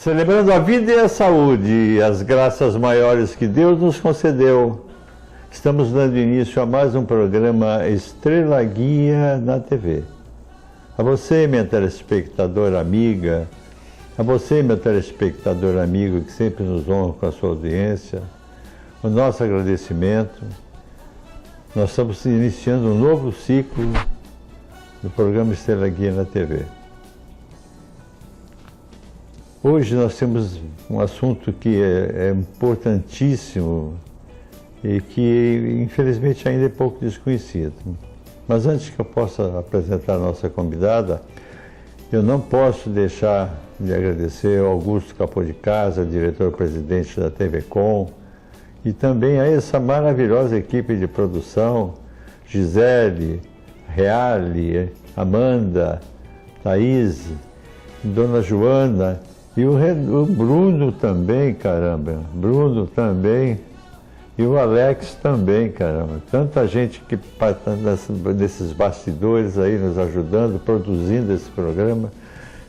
Celebrando a vida e a saúde e as graças maiores que Deus nos concedeu, estamos dando início a mais um programa Estrela Guia na TV. A você, minha telespectadora amiga, a você, meu telespectador amigo que sempre nos honra com a sua audiência, o nosso agradecimento. Nós estamos iniciando um novo ciclo do programa Estrela Guia na TV. Hoje nós temos um assunto que é importantíssimo e que infelizmente ainda é pouco desconhecido. Mas antes que eu possa apresentar a nossa convidada, eu não posso deixar de agradecer ao Augusto Capô de Casa, diretor-presidente da TV Com, e também a essa maravilhosa equipe de produção, Gisele, Reale, Amanda, Thaís, Dona Joana, e o Bruno também, caramba, Bruno também, e o Alex também, caramba. Tanta gente que está nesses bastidores aí nos ajudando, produzindo esse programa.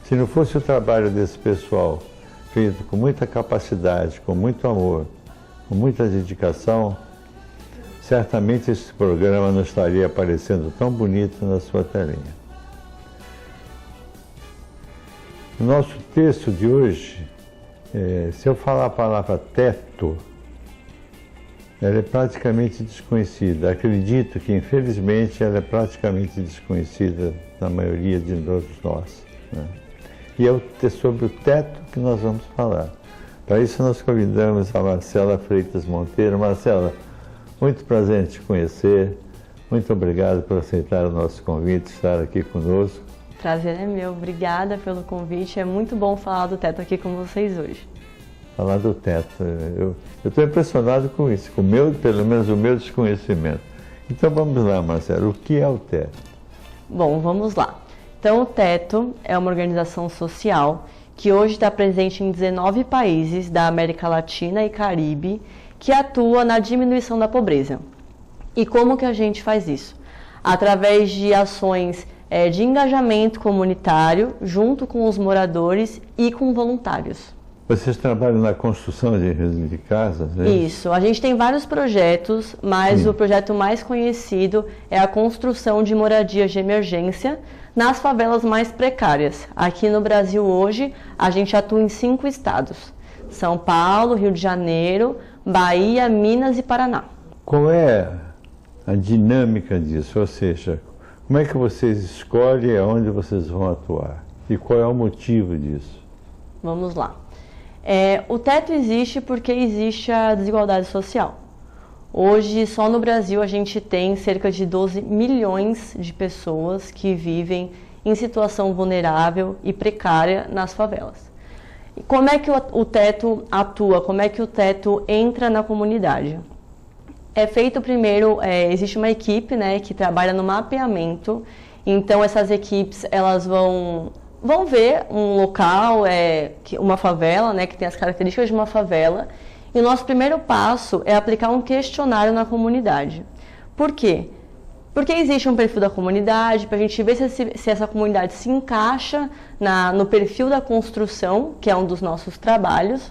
Se não fosse o trabalho desse pessoal, feito com muita capacidade, com muito amor, com muita dedicação, certamente esse programa não estaria aparecendo tão bonito na sua telinha. O nosso texto de hoje, se eu falar a palavra teto, ela é praticamente desconhecida. Acredito que, infelizmente, ela é praticamente desconhecida na maioria de todos nós, né? E é sobre o teto que nós vamos falar. Para isso, nós convidamos a Marcela Freitas Monteiro. Marcela, muito prazer em te conhecer. Muito obrigado por aceitar o nosso convite, estar aqui conosco. Prazer é meu, obrigada pelo convite, é muito bom falar do teto aqui com vocês hoje. Falar do teto, eu estou impressionado com isso, pelo menos o meu desconhecimento. Então vamos lá, Marcelo, o que é o teto? Bom, vamos lá. Então o teto é uma organização social que hoje está presente em 19 países da América Latina e Caribe, que atua na diminuição da pobreza. E como que a gente faz isso? Através de ações de engajamento comunitário, junto com os moradores e com voluntários. Vocês trabalham na construção de casas, né? Isso, a gente tem vários projetos, mas o projeto mais conhecido é a construção de moradias de emergência nas favelas mais precárias. Aqui no Brasil hoje, a gente atua em 5 estados: São Paulo, Rio de Janeiro, Bahia, Minas e Paraná. Qual é a dinâmica disso? Ou seja, como é que vocês escolhem aonde vocês vão atuar? E qual é o motivo disso? Vamos lá. O teto existe porque existe a desigualdade social. Hoje, só no Brasil, a gente tem cerca de 12 milhões de pessoas que vivem em situação vulnerável e precária nas favelas. E como é que o teto atua? Como é que o teto entra na comunidade? É feito primeiro, existe uma equipe, né, que trabalha no mapeamento. Então essas equipes elas vão ver um local, uma favela, né, que tem as características de uma favela. E o nosso primeiro passo é aplicar um questionário na comunidade. Por quê? Porque existe um perfil da comunidade, para a gente ver se essa comunidade se encaixa no perfil da construção, que é um dos nossos trabalhos.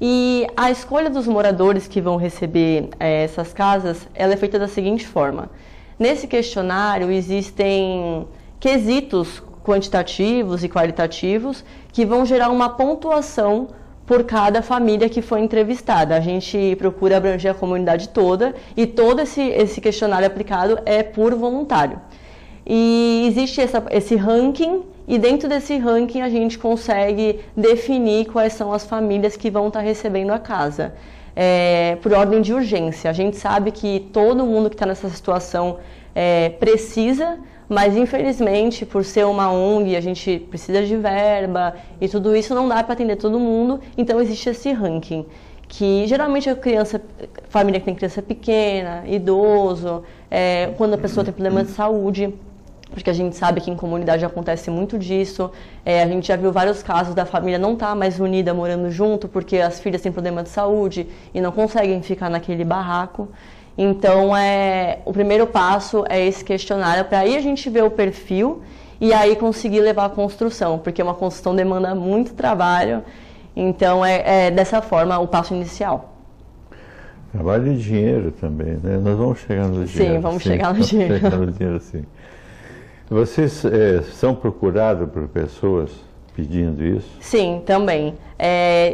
E a escolha dos moradores que vão receber essas casas, ela é feita da seguinte forma. Nesse questionário existem quesitos quantitativos e qualitativos que vão gerar uma pontuação por cada família que foi entrevistada. A gente procura abranger a comunidade toda e todo esse questionário aplicado é por voluntário. E existe esse ranking, e dentro desse ranking a gente consegue definir quais são as famílias que vão estar recebendo a casa. Por ordem de urgência. A gente sabe que todo mundo que está nessa situação precisa, mas infelizmente, por ser uma ONG, a gente precisa de verba e tudo isso não dá para atender todo mundo, então existe esse ranking. Que geralmente família que tem criança pequena, idoso, quando a pessoa tem problema de saúde, porque a gente sabe que em comunidade acontece muito disso. A gente já viu vários casos da família não estar mais unida morando junto, porque as filhas têm problema de saúde e não conseguem ficar naquele barraco. Então, o primeiro passo é esse questionário, para aí a gente ver o perfil e aí conseguir levar a construção, porque uma construção demanda muito trabalho, então é dessa forma o passo inicial. Trabalho e dinheiro também, né? Nós vamos chegar no dinheiro. Sim, vamos chegar no dinheiro. Chegar no dinheiro, sim. Vocês são procurados por pessoas pedindo isso? Sim, também.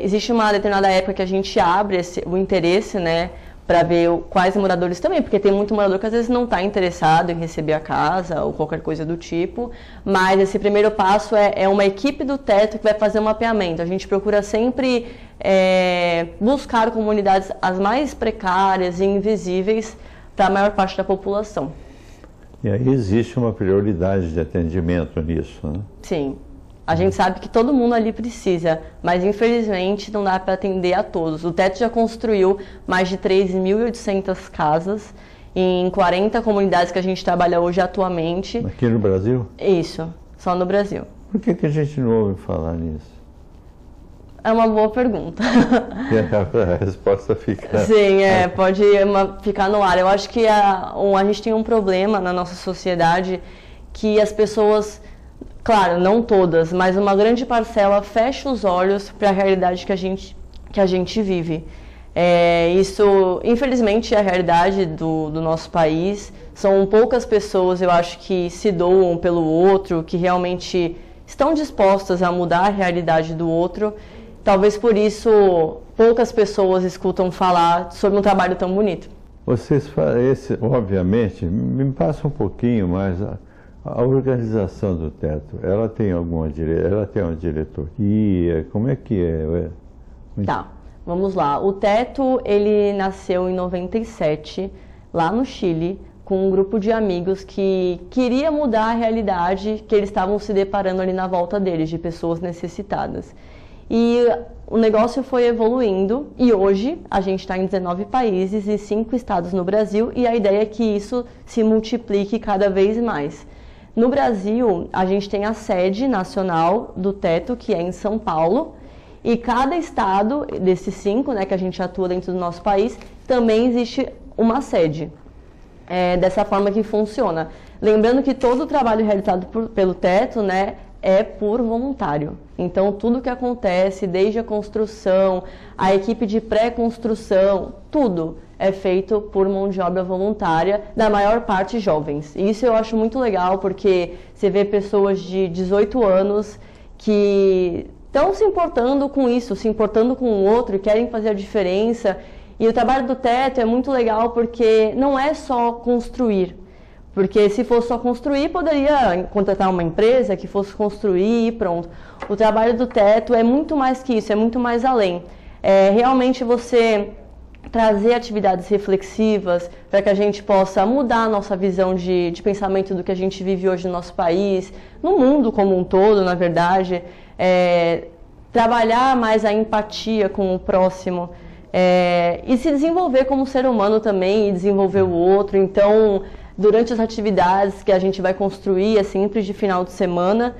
Existe uma determinada época que a gente abre o interesse, né, para ver quais moradores também, porque tem muito morador que às vezes não está interessado em receber a casa ou qualquer coisa do tipo, mas esse primeiro passo é uma equipe do teto que vai fazer um mapeamento. A gente procura sempre buscar comunidades as mais precárias e invisíveis para a maior parte da população. E aí existe uma prioridade de atendimento nisso, né? Sim. A gente sabe que todo mundo ali precisa, mas infelizmente não dá para atender a todos. O teto já construiu mais de 3.800 casas em 40 comunidades que a gente trabalha hoje atualmente. Aqui no Brasil? Isso, só no Brasil. Por que a gente não ouve falar nisso? É uma boa pergunta. A resposta fica... Sim, pode ficar no ar. Eu acho que a gente tem um problema na nossa sociedade que as pessoas... Claro, não todas, mas uma grande parcela fecha os olhos para a realidade que a gente vive. Isso, infelizmente, é a realidade do nosso país. São poucas pessoas, eu acho, que se doam pelo outro, que realmente estão dispostas a mudar a realidade do outro. Talvez por isso poucas pessoas escutam falar sobre um trabalho tão bonito. Vocês, obviamente, me passa um pouquinho mais... A organização do teto, ela tem uma diretoria, como é que é? Tá, vamos lá. O teto, ele nasceu em 97, lá no Chile, com um grupo de amigos que queria mudar a realidade que eles estavam se deparando ali na volta deles, de pessoas necessitadas. E o negócio foi evoluindo e hoje a gente está em 19 países e 5 estados no Brasil e a ideia é que isso se multiplique cada vez mais. No Brasil, a gente tem a sede nacional do teto, que é em São Paulo, e cada estado desses 5, né, que a gente atua dentro do nosso país, também existe uma sede. Dessa forma que funciona. Lembrando que todo o trabalho realizado pelo teto, né, é por voluntário. Então, tudo que acontece, desde a construção, a equipe de pré-construção, tudo é feito por mão de obra voluntária, da maior parte jovens. E isso eu acho muito legal, porque você vê pessoas de 18 anos que estão se importando com isso, se importando com o outro, querem fazer a diferença. E o trabalho do teto é muito legal porque não é só construir. Porque se fosse só construir, poderia contratar uma empresa que fosse construir e pronto. O trabalho do teto é muito mais que isso, é muito mais além. Realmente você trazer atividades reflexivas para que a gente possa mudar a nossa visão de pensamento do que a gente vive hoje no nosso país, no mundo como um todo, na verdade. Trabalhar mais a empatia com o próximo e se desenvolver como ser humano também e desenvolver o outro. Então, durante as atividades que a gente vai construir, sempre de final de semana,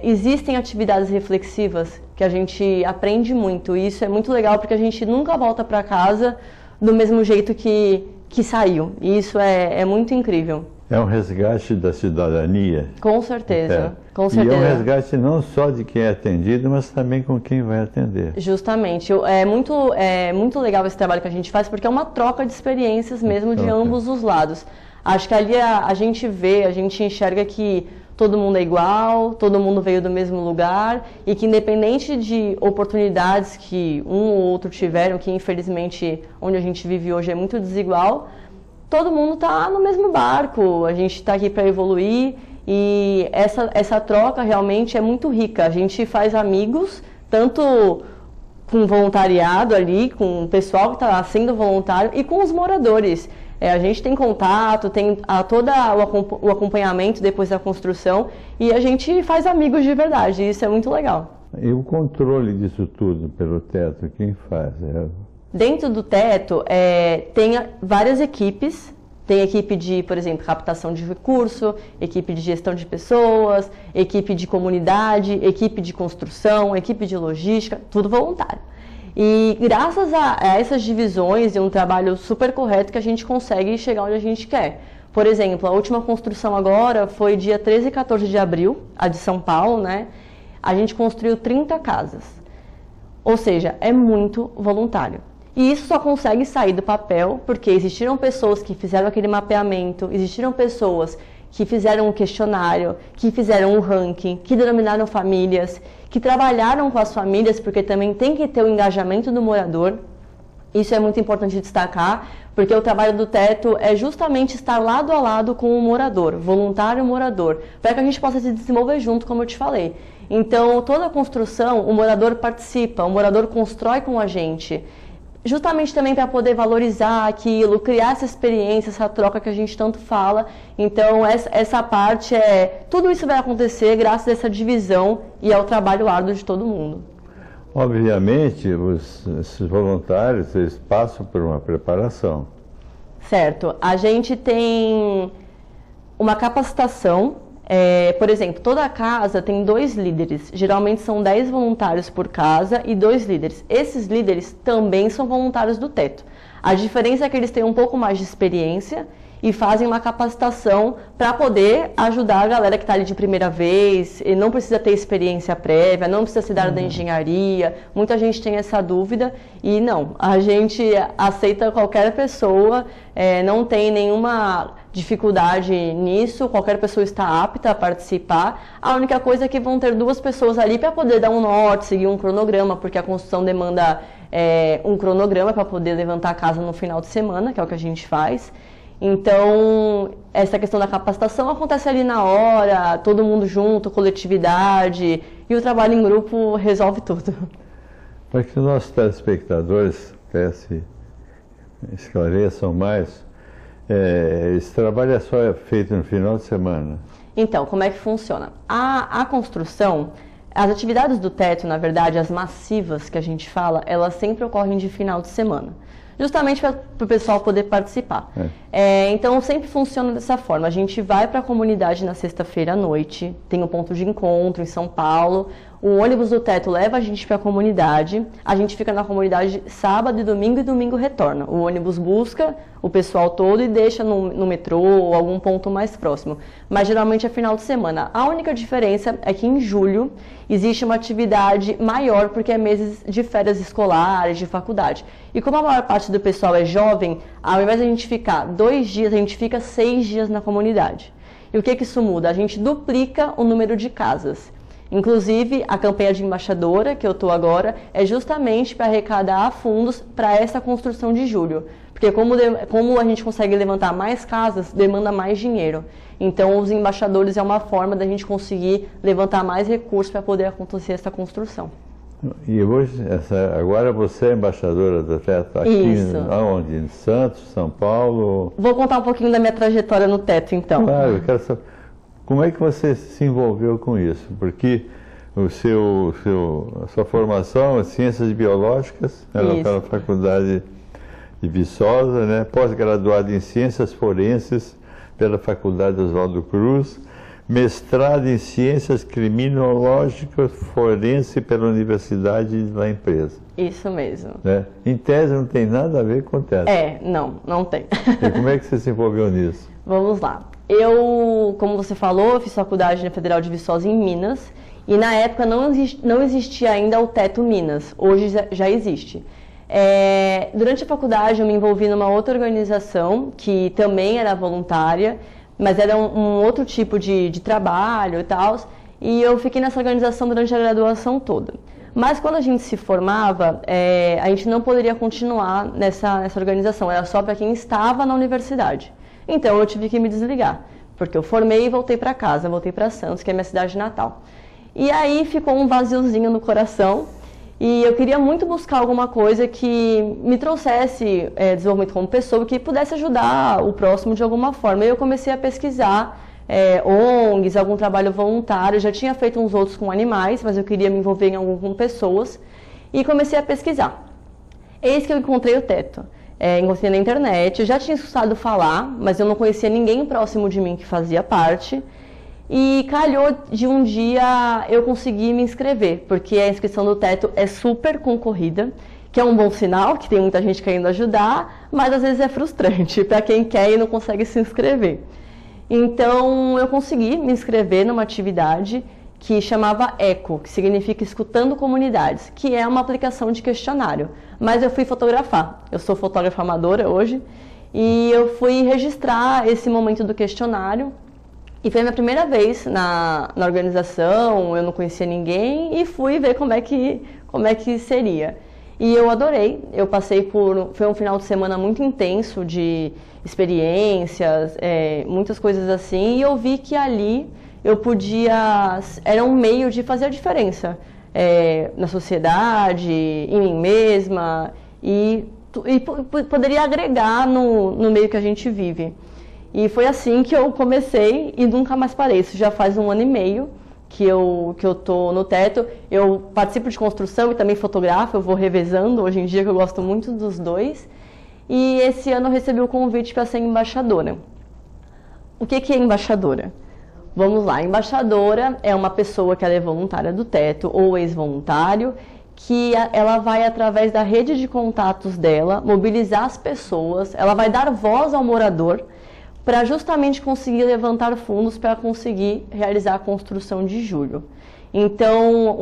existem atividades reflexivas que a gente aprende muito. E isso é muito legal porque a gente nunca volta para casa do mesmo jeito que saiu. E isso é muito incrível. É um resgate da cidadania. Com certeza, com certeza. E é um resgate não só de quem é atendido, mas também com quem vai atender. Justamente. É muito legal esse trabalho que a gente faz, porque é uma troca de experiências mesmo de ambos os lados. Acho que ali a gente enxerga que todo mundo é igual, todo mundo veio do mesmo lugar e que independente de oportunidades que um ou outro tiveram, que infelizmente onde a gente vive hoje é muito desigual, todo mundo está no mesmo barco, a gente está aqui para evoluir e essa troca realmente é muito rica. A gente faz amigos, tanto com voluntariado ali, com o pessoal que está sendo voluntário e com os moradores. A gente tem contato, tem todo o acompanhamento depois da construção e a gente faz amigos de verdade, e isso é muito legal. E o controle disso tudo pelo teto, quem faz? Dentro do teto tem várias equipes, tem equipe de, por exemplo, captação de recurso, equipe de gestão de pessoas, equipe de comunidade, equipe de construção, equipe de logística, tudo voluntário. E graças a essas divisões e um trabalho super correto que a gente consegue chegar onde a gente quer. Por exemplo, a última construção agora foi dia 13 e 14 de abril, a de São Paulo, né? A gente construiu 30 casas. Ou seja, é muito voluntário. E isso só consegue sair do papel porque existiram pessoas que fizeram aquele mapeamento, existiram pessoas que fizeram um questionário, que fizeram um ranking, que denominaram famílias, que trabalharam com as famílias, porque também tem que ter o engajamento do morador. Isso é muito importante destacar, porque o trabalho do teto é justamente estar lado a lado com o morador, voluntário morador, para que a gente possa se desenvolver junto, como eu te falei. Então, toda a construção, o morador participa, o morador constrói com a gente, justamente também para poder valorizar aquilo, criar essa experiência, essa troca que a gente tanto fala. Então, essa parte tudo isso vai acontecer graças a essa divisão e ao trabalho árduo de todo mundo. Obviamente, esses voluntários, eles passam por uma preparação. Certo. A gente tem uma capacitação. Por exemplo, toda casa tem 2 líderes. Geralmente são 10 voluntários por casa e 2 líderes. Esses líderes também são voluntários do teto. A diferença é que eles têm um pouco mais de experiência e fazem uma capacitação para poder ajudar a galera que está ali de primeira vez, e não precisa ter experiência prévia, não precisa ser da área da engenharia. Muita gente tem essa dúvida e não, a gente aceita qualquer pessoa, não tem nenhuma dificuldade nisso, qualquer pessoa está apta a participar. A única coisa é que vão ter 2 pessoas ali para poder dar um norte, seguir um cronograma, porque a construção demanda um cronograma para poder levantar a casa no final de semana, que é o que a gente faz. Então, essa questão da capacitação acontece ali na hora, todo mundo junto, coletividade, e o trabalho em grupo resolve tudo. Para que os nossos telespectadores se esclareçam mais, esse trabalho é só feito no final de semana? Então, como é que funciona? A construção, as atividades do teto, na verdade, as massivas que a gente fala, elas sempre ocorrem de final de semana. Justamente para o pessoal poder participar. Então, sempre funciona dessa forma. A gente vai para a comunidade na sexta-feira à noite, tem um ponto de encontro em São Paulo, o ônibus do teto leva a gente para a comunidade, a gente fica na comunidade sábado e domingo retorna. O ônibus busca o pessoal todo e deixa no metrô ou algum ponto mais próximo. Mas geralmente é final de semana. A única diferença é que em julho existe uma atividade maior, porque é meses de férias escolares, de faculdade. E como a maior parte do pessoal é jovem, ao invés de a gente ficar 2 dias, a gente fica 6 dias na comunidade. E o que isso muda? A gente duplica o número de casas. Inclusive, a campanha de embaixadora, que eu estou agora, é justamente para arrecadar fundos para essa construção de julho. Porque como a gente consegue levantar mais casas, demanda mais dinheiro. Então, os embaixadores é uma forma da gente conseguir levantar mais recursos para poder acontecer essa construção. E hoje, agora você é embaixadora do teto aqui, aonde? Em Santos, São Paulo? Vou contar um pouquinho da minha trajetória no teto, então. Claro, eu quero saber. Como é que você se envolveu com isso? Porque a sua formação é Ciências Biológicas, pela Faculdade de Viçosa, né? Pós-graduado em Ciências Forenses pela Faculdade Oswaldo Cruz, mestrado em Ciências Criminológicas Forense pela Universidade da Empresa. Isso mesmo. Né? Em tese não tem nada a ver com teto. Não tem. E como é que você se envolveu nisso? Vamos lá. Eu, como você falou, fiz faculdade na Federal de Viçosa em Minas, e na época não existia ainda o Teto Minas, hoje já existe. Durante a faculdade eu me envolvi numa outra organização, que também era voluntária, mas era um outro tipo de trabalho e tal, e eu fiquei nessa organização durante a graduação toda. Mas quando a gente se formava, a gente não poderia continuar nessa organização, era só para quem estava na universidade. Então eu tive que me desligar, porque eu formei e voltei para casa, voltei para Santos, que é minha cidade natal. E aí ficou um vaziozinho no coração, e eu queria muito buscar alguma coisa que me trouxesse desenvolvimento como pessoa, que pudesse ajudar o próximo de alguma forma. E eu comecei a pesquisar ONGs, algum trabalho voluntário, já tinha feito uns outros com animais, mas eu queria me envolver em algum com pessoas, e comecei a pesquisar. Eis que eu encontrei o teto. Encontrei na internet, eu já tinha escutado falar, mas eu não conhecia ninguém próximo de mim que fazia parte. E calhou de um dia eu conseguir me inscrever, porque a inscrição do teto é super concorrida. que é um bom sinal, que tem muita gente querendo ajudar, mas às vezes é frustrante para quem quer e não consegue se inscrever. Então, eu consegui me inscrever numa atividade que chamava ECO, que significa Escutando Comunidades, que é uma aplicação de questionário. Mas eu fui fotografar, eu sou fotógrafa amadora hoje, e eu fui registrar esse momento do questionário, e foi a minha primeira vez na organização, eu não conhecia ninguém, e fui ver como é que seria. E eu adorei, foi um final de semana muito intenso de experiências, muitas coisas assim, e eu vi que ali era um meio de fazer a diferença na sociedade, em mim mesma, e poderia agregar no meio que a gente vive. E foi assim que eu comecei e nunca mais parei. Isso já faz 1 ano e meio que eu tô no Teto. Eu participo de construção e também fotografo, eu vou revezando hoje em dia, que eu gosto muito dos dois. E esse ano eu recebi o convite para ser embaixadora. O que é embaixadora? Vamos lá, embaixadora é uma pessoa que ela é voluntária do Teto ou ex-voluntário, que ela vai, através da rede de contatos dela, mobilizar as pessoas, ela vai dar voz ao morador para justamente conseguir levantar fundos para conseguir realizar a construção de julho. Então,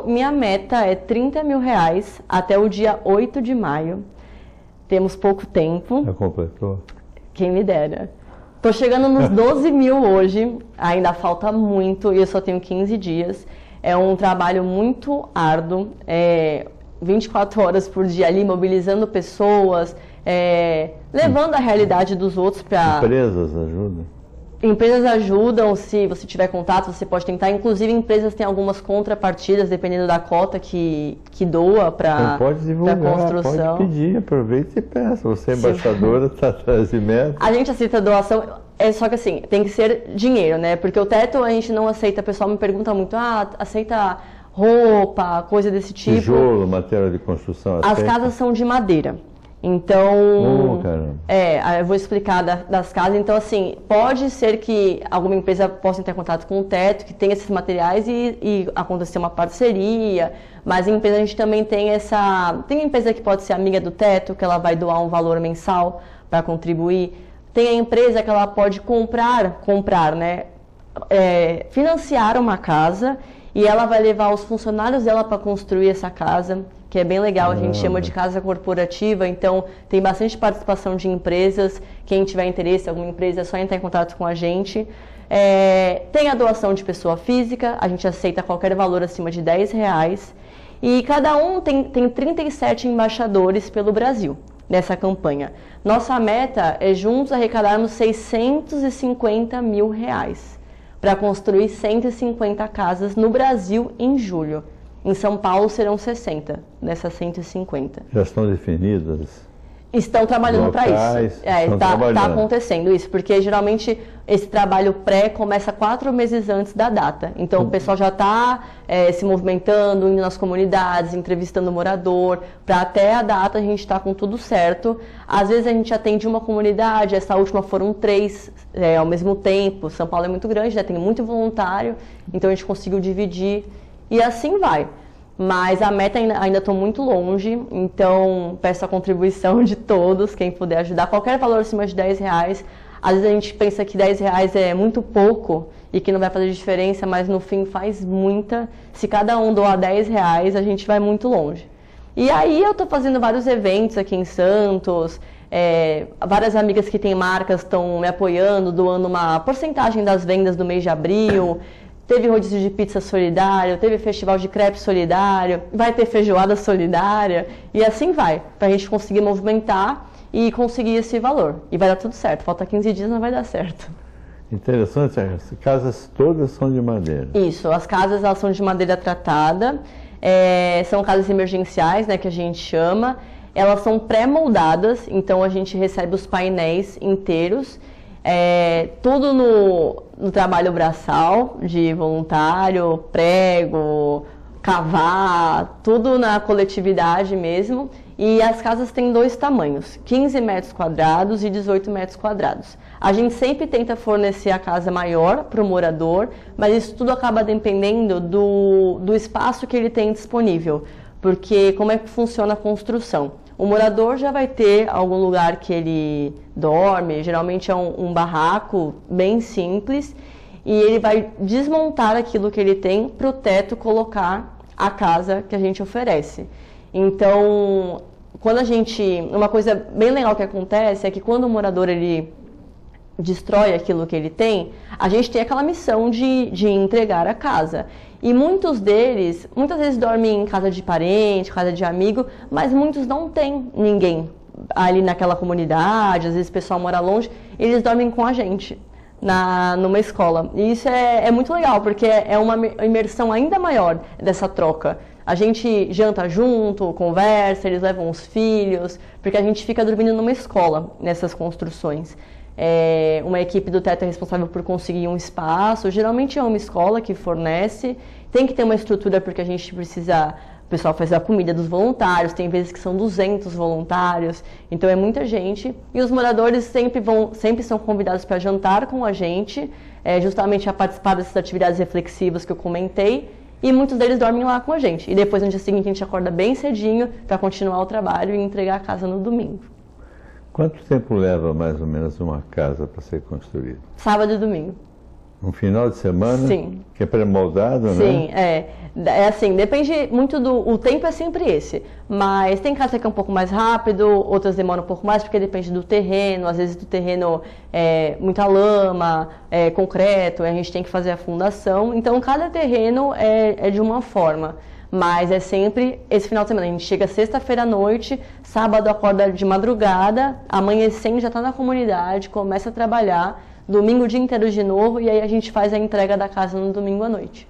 minha meta é R$30 mil até o dia 8 de maio. Temos pouco tempo. Já completou? Quem me dera. Estou chegando nos 12 mil hoje, ainda falta muito e eu só tenho 15 dias. É um trabalho muito árduo, 24 horas por dia ali, mobilizando pessoas, levando a realidade dos outros para... Empresas ajudam? Empresas ajudam, se você tiver contato, você pode tentar. Inclusive, empresas têm algumas contrapartidas, dependendo da cota que doa para a construção. Pode pedir, aproveita e peça. Você é embaixadora, está atrás de meta. A gente aceita doação, só que assim, tem que ser dinheiro, né? Porque o Teto a gente não aceita, o pessoal me pergunta muito, aceita roupa, coisa desse tipo. Tijolo, matéria de construção, aceita? As casas são de madeira. Então, eu vou explicar das casas. Então, assim, pode ser que alguma empresa possa entrar em contato com o Teto, que tenha esses materiais e acontecer uma parceria, mas em empresa a gente também tem tem empresa que pode ser amiga do Teto, que ela vai doar um valor mensal para contribuir. Tem a empresa que ela pode comprar, né, financiar uma casa e ela vai levar os funcionários dela para construir essa casa, que é bem legal, a gente chama de casa corporativa, então tem bastante participação de empresas, quem tiver interesse, alguma empresa, é só entrar em contato com a gente. Tem a doação de pessoa física, a gente aceita qualquer valor acima de R$10, e cada um tem 37 embaixadores pelo Brasil nessa campanha. Nossa meta é juntos arrecadarmos R$650 mil para construir 150 casas no Brasil em julho. Em São Paulo serão 60 dessas 150. Já estão definidas? Estão trabalhando para isso. Está acontecendo isso, porque geralmente esse trabalho pré começa 4 meses antes da data. Então o pessoal já está se movimentando, indo nas comunidades, entrevistando o morador, para até a data a gente estar com tudo certo. Às vezes a gente atende uma comunidade, essa última foram 3 ao mesmo tempo. São Paulo é muito grande, né? Tem muito voluntário, então a gente conseguiu dividir. E assim vai. Mas a meta ainda estou muito longe, então peço a contribuição de todos, quem puder ajudar. Qualquer valor acima de R$10, às vezes a gente pensa que R$10 é muito pouco e que não vai fazer diferença, mas no fim faz muita. Se cada um doar R$10, a gente vai muito longe. E aí eu estou fazendo vários eventos aqui em Santos, várias amigas que têm marcas estão me apoiando, doando uma porcentagem das vendas do mês de abril. Teve rodízio de pizza solidário, teve festival de crepe solidário, vai ter feijoada solidária e assim vai, para a gente conseguir movimentar e conseguir esse valor. E vai dar tudo certo, falta 15 dias, não vai dar certo. Interessante, as casas todas são de madeira. Isso, as casas elas são de madeira tratada, são casas emergenciais, né, que a gente chama. Elas são pré-moldadas, então a gente recebe os painéis inteiros. Tudo no trabalho braçal de voluntário, prego, cavar, tudo na coletividade mesmo. E as casas têm 2 tamanhos, 15 metros quadrados e 18 metros quadrados. A gente sempre tenta fornecer a casa maior para o morador, mas isso tudo acaba dependendo do espaço que ele tem disponível. Porque como é que funciona a construção? O morador já vai ter algum lugar que ele dorme, geralmente é um barraco bem simples, e ele vai desmontar aquilo que ele tem para o teto colocar a casa que a gente oferece. Então, uma coisa bem legal que acontece é que quando o morador ele destrói aquilo que ele tem, a gente tem aquela missão de entregar a casa. E muitos deles, muitas vezes dormem em casa de parente, casa de amigo, mas muitos não têm ninguém ali naquela comunidade, às vezes o pessoal mora longe, eles dormem com a gente numa escola. E isso é muito legal, porque é uma imersão ainda maior dessa troca. A gente janta junto, conversa, eles levam os filhos, porque a gente fica dormindo numa escola nessas construções. Uma equipe do teto é responsável por conseguir um espaço, geralmente é uma escola que fornece, tem que ter uma estrutura porque a gente precisa, o pessoal faz a comida dos voluntários, tem vezes que são 200 voluntários, então é muita gente, e os moradores sempre são convidados para jantar com a gente, justamente a participar dessas atividades reflexivas que eu comentei, e muitos deles dormem lá com a gente, e depois no dia seguinte a gente acorda bem cedinho para continuar o trabalho e entregar a casa no domingo. Quanto tempo leva mais ou menos uma casa para ser construída? Sábado e domingo. Um final de semana? Sim. Que é pré-moldado, né? Sim, é assim, depende muito o tempo é sempre esse, mas tem casa que é um pouco mais rápido, outras demoram um pouco mais, porque depende do terreno, às vezes do terreno muita lama, concreto, a gente tem que fazer a fundação, então cada terreno é de uma forma. Mas é sempre esse final de semana. A gente chega sexta-feira à noite, sábado acorda de madrugada, amanhecendo já está na comunidade, começa a trabalhar, domingo o dia inteiro de novo, e aí a gente faz a entrega da casa no domingo à noite.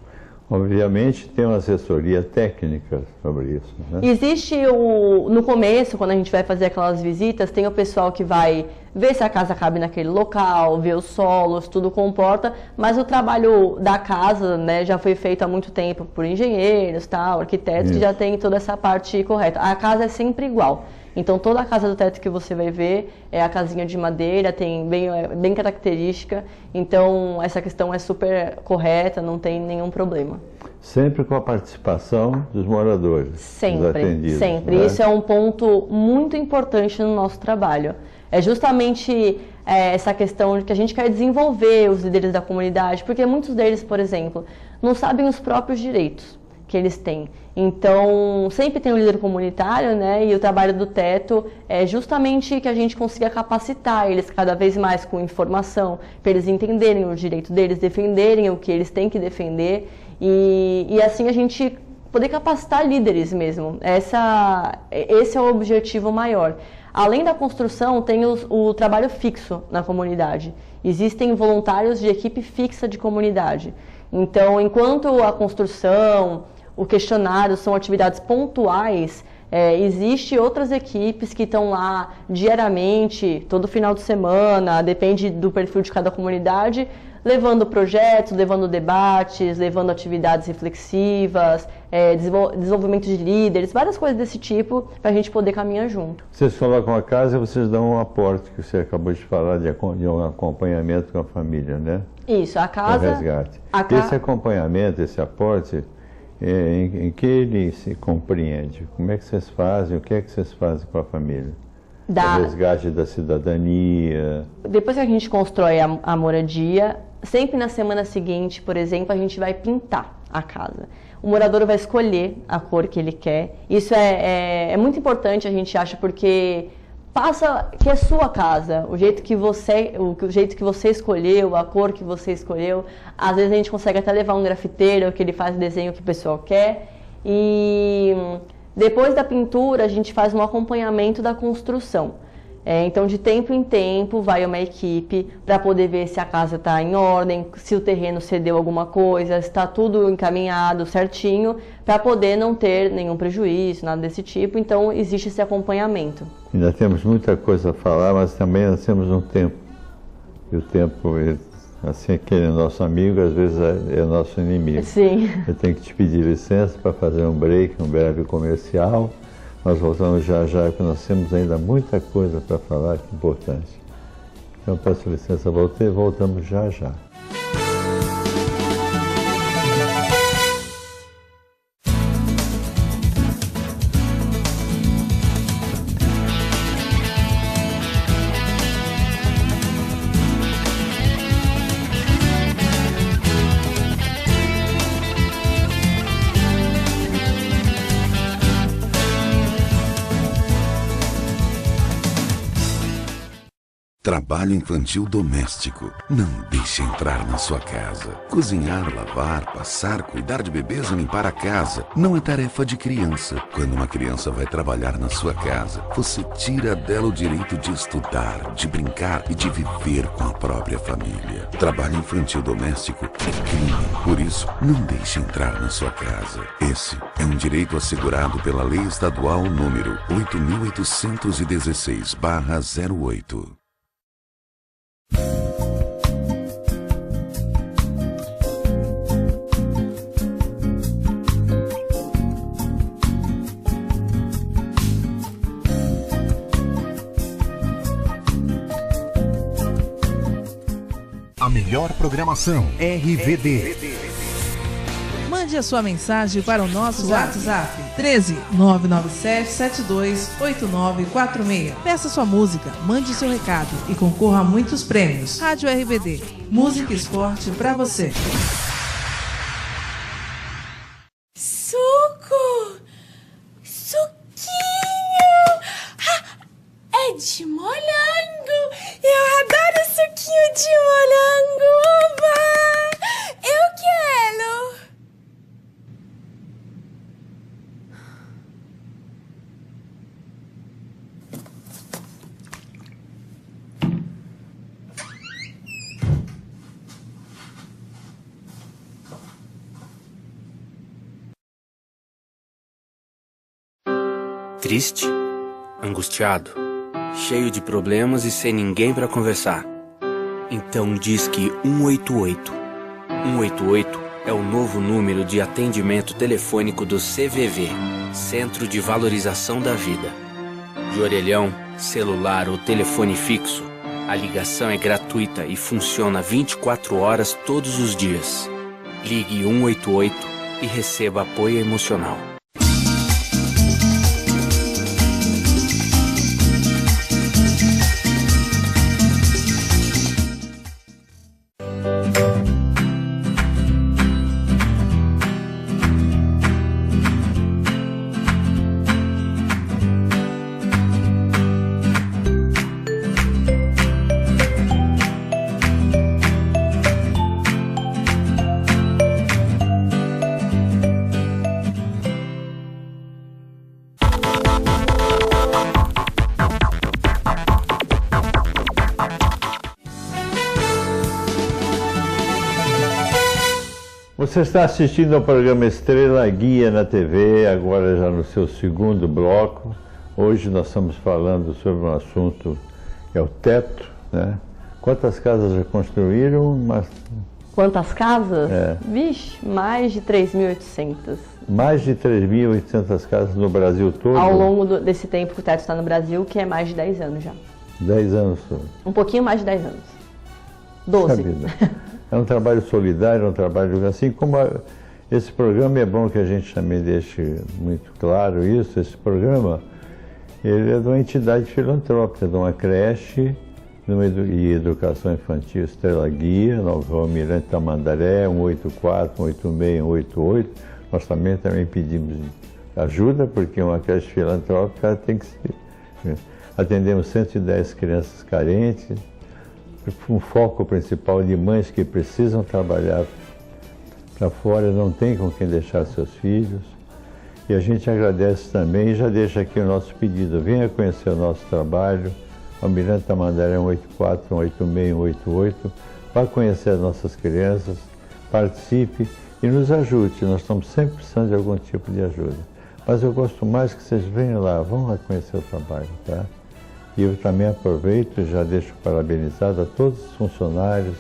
Obviamente tem uma assessoria técnica sobre isso, né? Existe no começo, quando a gente vai fazer aquelas visitas, tem o pessoal que vai ver se a casa cabe naquele local, ver os solos, tudo comporta, mas o trabalho da casa, né, já foi feito há muito tempo por engenheiros, tal, arquitetos, que já tem toda essa parte correta. A casa é sempre igual. Então toda a casa do teto que você vai ver é a casinha de madeira, tem bem característica, então essa questão é super correta, não tem nenhum problema. Sempre com a participação dos moradores, sempre, dos atendidos. Sempre. Né? Isso é um ponto muito importante no nosso trabalho. É justamente essa questão de que a gente quer desenvolver os líderes da comunidade, porque muitos deles, por exemplo, não sabem os próprios direitos que eles têm. Então, sempre tem um líder comunitário, né? E o trabalho do teto é justamente que a gente consiga capacitar eles cada vez mais com informação, para eles entenderem o direito deles, defenderem o que eles têm que defender e assim a gente poder capacitar líderes mesmo. Esse é o objetivo maior. Além da construção, tem o trabalho fixo na comunidade. Existem voluntários de equipe fixa de comunidade. Então, enquanto a construção, o questionário são atividades pontuais, existe outras equipes que estão lá diariamente, todo final de semana, depende do perfil de cada comunidade, levando projetos, levando debates, levando atividades reflexivas, desenvolvimento de líderes, várias coisas desse tipo, para a gente poder caminhar junto. Vocês colocam a casa e vocês dão um aporte, que você acabou de falar, de um acompanhamento com a família, né? Isso, a casa... O resgate. Esse acompanhamento, esse aporte, em que ele se compreende? Como é que vocês fazem? O que é que vocês fazem com a família? O resgate da cidadania. Depois que a gente constrói a moradia, sempre na semana seguinte, por exemplo, a gente vai pintar a casa. O morador vai escolher a cor que ele quer. Isso é muito importante, a gente acha, porque passa que é sua casa, o jeito que você escolheu, a cor que você escolheu. Às vezes a gente consegue até levar um grafiteiro que ele faz o desenho que o pessoal quer. E depois da pintura a gente faz um acompanhamento da construção. Então de tempo em tempo vai uma equipe para poder ver se a casa está em ordem, se o terreno cedeu alguma coisa, se está tudo encaminhado certinho, para poder não ter nenhum prejuízo, nada desse tipo. Então existe esse acompanhamento. Ainda temos muita coisa a falar, mas também nós temos um tempo. E o tempo, assim, aquele nosso amigo, às vezes é nosso inimigo. Sim. Eu tenho que te pedir licença para fazer um break, um breve comercial. Nós voltamos já já, porque nós temos ainda muita coisa para falar, que é importante. Então, peço licença, voltamos já já. Trabalho infantil doméstico. Não deixe entrar na sua casa. Cozinhar, lavar, passar, cuidar de bebês e limpar a casa não é tarefa de criança. Quando uma criança vai trabalhar na sua casa, você tira dela o direito de estudar, de brincar e de viver com a própria família. Trabalho infantil doméstico é crime. Por isso, não deixe entrar na sua casa. Esse é um direito assegurado pela Lei Estadual número 8.816/08. A melhor programação RVD. Mande a sua mensagem para o nosso WhatsApp 13 997 72 8946. Peça sua música, mande seu recado e concorra a muitos prêmios. Rádio RBD, música e esporte pra você. Suco! Suquinho! É de morango! Eu adoro suquinho de morango! Oba! Eu quero! Triste, angustiado, cheio de problemas e sem ninguém para conversar. Então disque 188. 188 é o novo número de atendimento telefônico do CVV, Centro de Valorização da Vida. De orelhão, celular ou telefone fixo, a ligação é gratuita e funciona 24 horas todos os dias. Ligue 188 e receba apoio emocional. Você está assistindo ao programa Estrela Guia na TV, agora já no seu segundo bloco. Hoje nós estamos falando sobre um assunto que é o teto, né? Quantas casas já construíram? Quantas casas? É. Vixe, mais de 3.800. Mais de 3.800 casas no Brasil todo? Ao longo desse tempo que o teto está no Brasil, que é mais de 10 anos já. 10 anos. Um pouquinho mais de 10 anos. 12. É um trabalho solidário, é um trabalho assim como esse programa, é bom que a gente também deixe muito claro isso. Esse programa, ele é de uma entidade filantrópica, de uma creche e educação infantil Estrela Guia, na Rua Mirante Tamandaré, 184, 186, 188. Nós também pedimos ajuda, porque uma creche filantrópica tem que ser. Atendemos 110 crianças carentes, um foco principal de mães que precisam trabalhar para fora, não tem com quem deixar seus filhos. E a gente agradece também e já deixa aqui o nosso pedido. Venha conhecer o nosso trabalho, Almirante Tamandaré 184, 186, 188. Vá conhecer as nossas crianças, participe e nos ajude. Nós estamos sempre precisando de algum tipo de ajuda. Mas eu gosto mais que vocês venham lá, vão lá conhecer o trabalho, tá? E eu também aproveito e já deixo parabenizado a todos os funcionários,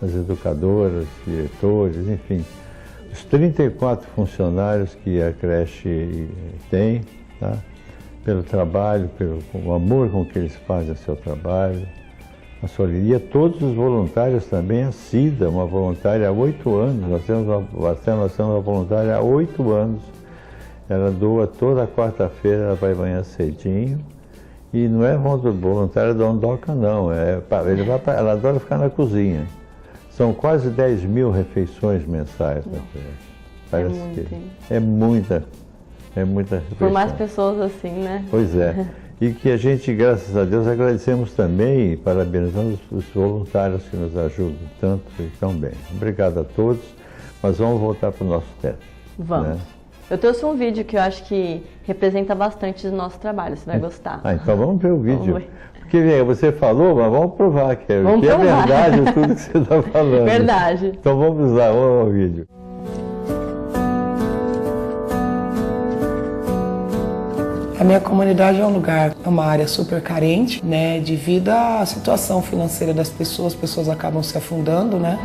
as educadoras, diretores, enfim, os 34 funcionários que a creche tem, tá? Pelo trabalho, pelo amor com que eles fazem o seu trabalho, a solidariedade. E a todos os voluntários também, a Cida, uma voluntária há 8 anos, nós temos uma voluntária há 8 anos, ela doa toda quarta-feira, ela vai amanhã cedinho. E não é voluntária da Ondoca, não. Ela adora ficar na cozinha. São quase 10.000 refeições mensais na creche. Parece que é muita refeição. Por mais pessoas assim, né? Pois é. e que a gente, graças a Deus, agradecemos também e parabenizamos os voluntários que nos ajudam tanto e tão bem. Obrigado a todos, mas vamos voltar para o nosso teto. Vamos. Né? Eu trouxe um vídeo que eu acho que representa bastante o nosso trabalho, você vai gostar. Então vamos ver o vídeo. Vamos ver. Porque você falou, mas vamos provar que é verdade tudo que você está falando. Verdade. Então vamos lá, vamos ao vídeo. A minha comunidade é um lugar, é uma área super carente, né, devido à situação financeira das pessoas, as pessoas acabam se afundando, né.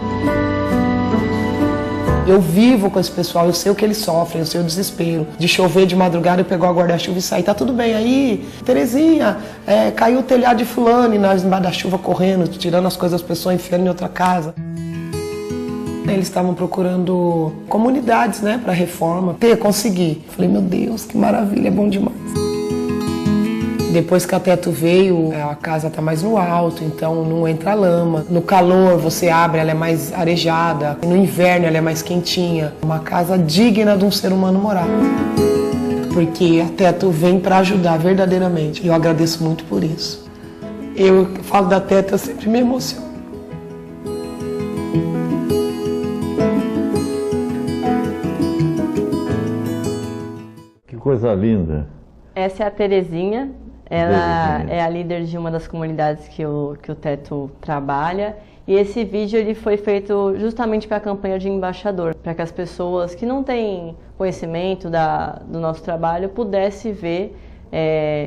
Eu vivo com esse pessoal, eu sei o que eles sofrem, eu sei o desespero. De chover de madrugada, eu pegar o guarda-chuva e sair, tá tudo bem aí, Terezinha, caiu o telhado de fulano e nós embaixo da chuva correndo, tirando as coisas das pessoas, enfiando em outra casa. Eles estavam procurando comunidades, né, para reforma. Consegui. Falei, meu Deus, que maravilha, é bom demais. Depois que a teto veio, a casa tá mais no alto, então não entra lama. No calor, você abre, ela é mais arejada. No inverno, ela é mais quentinha. Uma casa digna de um ser humano morar. Porque a teto vem para ajudar verdadeiramente. Eu agradeço muito por isso. Eu falo da teto, eu sempre me emociono. Que coisa linda. Essa é a Terezinha. Ela é a líder de uma das comunidades que o Teto trabalha. E esse vídeo ele foi feito justamente para a campanha de embaixador, para que as pessoas que não têm conhecimento do nosso trabalho pudessem ver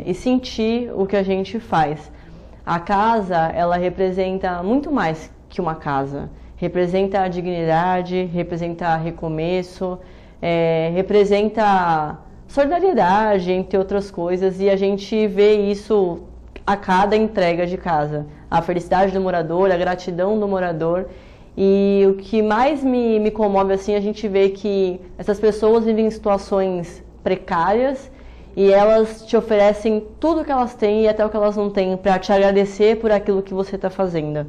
e sentir o que a gente faz. A casa, ela representa muito mais que uma casa. Representa a dignidade, representa recomeço, representa solidariedade, entre outras coisas, e a gente vê isso a cada entrega de casa. A felicidade do morador, a gratidão do morador. E o que mais me comove, assim, a gente vê que essas pessoas vivem em situações precárias e elas te oferecem tudo o que elas têm e até o que elas não têm para te agradecer por aquilo que você está fazendo.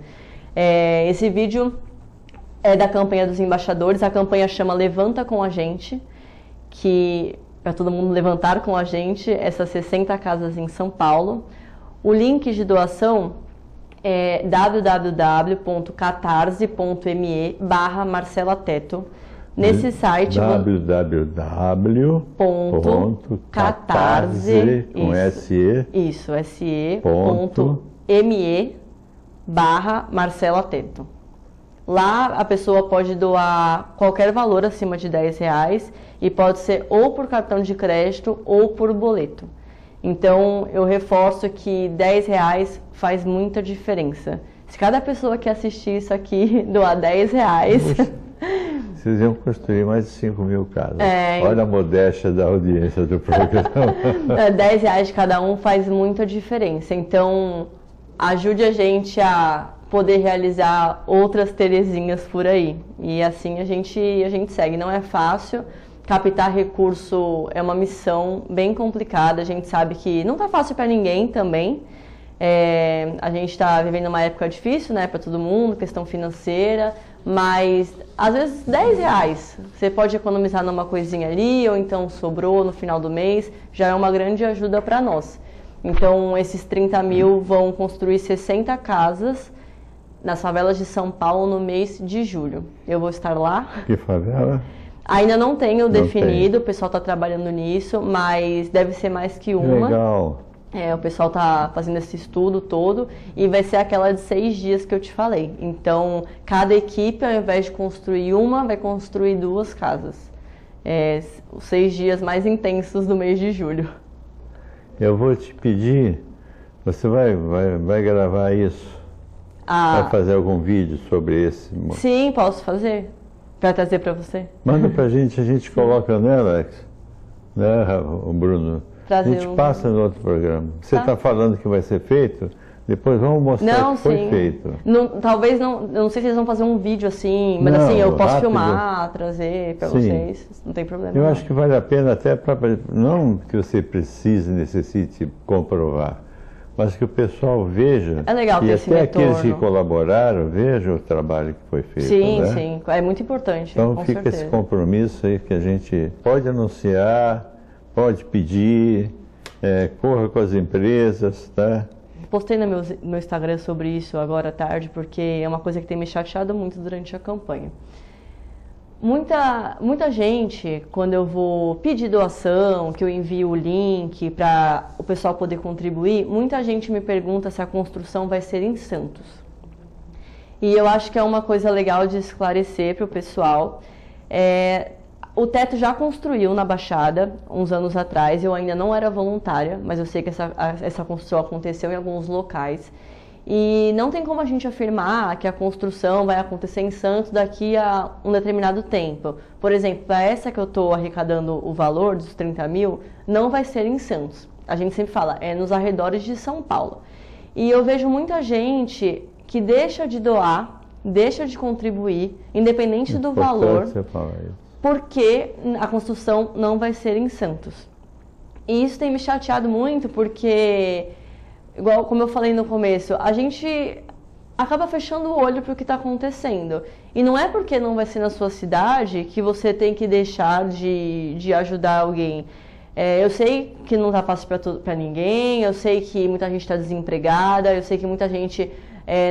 Esse vídeo é da campanha dos embaixadores, a campanha chama Levanta com a Gente, que para todo mundo levantar com a gente essas 60 casas em São Paulo. O link de doação é www.catarse.me/Marcela-Teto. Nesse site... www.catarse, com SE. Isso, se.me/Marcela-Teto. Lá a pessoa pode doar qualquer valor acima de R$10 e pode ser ou por cartão de crédito ou por boleto. Então eu reforço que R$10 faz muita diferença. Se cada pessoa que assistir isso aqui doar R$10... Vocês iam construir mais de 5.000 casas. Olha a modéstia da audiência do programa. R$10 de cada um faz muita diferença. Então ajude a gente a poder realizar outras Terezinhas por aí. E assim a gente segue. Não é fácil. Captar recurso é uma missão bem complicada. A gente sabe que não está fácil para ninguém também. A gente está vivendo uma época difícil, né, para todo mundo, questão financeira. Mas às vezes R$10 você pode economizar numa coisinha ali, ou então sobrou no final do mês, já é uma grande ajuda para nós. Então esses 30 mil vão construir 60 casas nas favelas de São Paulo no mês de julho. Eu vou estar lá. Que favela? Ainda não tenho definido, o pessoal está trabalhando nisso, mas deve ser mais que uma. Legal. O pessoal está fazendo esse estudo todo e vai ser aquela de 6 dias que eu te falei. Então, cada equipe, ao invés de construir uma, vai construir 2 casas. Os 6 dias mais intensos do mês de julho. Eu vou te pedir, você vai gravar isso? Vai fazer algum vídeo sobre esse? Sim, posso fazer. Para trazer para você. Manda pra gente, a gente coloca, né, Alex? Né, o Bruno? A gente passa no outro programa. Você está falando que vai ser feito? Depois vamos mostrar que foi feito. Talvez não, eu não sei se eles vão fazer um vídeo assim, mas assim, eu posso filmar, trazer para vocês, não tem problema. Eu acho que vale a pena até para, não que você necessite comprovar, mas que o pessoal veja, legal e esse até retorno. aqueles que colaboraram vejam o trabalho que foi feito. Sim, né? sim, é muito importante. Então com fica certeza. esse compromisso aí que a gente pode anunciar, pode pedir, corra com as empresas, tá? Postei no meu Instagram sobre isso agora à tarde, porque é uma coisa que tem me chateado muito durante a campanha. Muita gente, quando eu vou pedir doação, que eu envio o link para o pessoal poder contribuir, muita gente me pergunta se a construção vai ser em Santos. E eu acho que é uma coisa legal de esclarecer para o pessoal. O teto já construiu na Baixada, uns anos atrás, eu ainda não era voluntária, mas eu sei que essa construção aconteceu em alguns locais. E não tem como a gente afirmar que a construção vai acontecer em Santos daqui a um determinado tempo. Por exemplo, para essa que eu estou arrecadando o valor dos 30 mil, não vai ser em Santos. A gente sempre fala, é nos arredores de São Paulo. E eu vejo muita gente que deixa de doar, deixa de contribuir, independente do valor, porque a construção não vai ser em Santos. E isso tem me chateado muito porque, igual como eu falei no começo, a gente acaba fechando o olho para o que está acontecendo. E não é porque não vai ser na sua cidade que você tem que deixar de ajudar alguém. Eu sei que não está fácil para ninguém, eu sei que muita gente está desempregada, eu sei que muita gente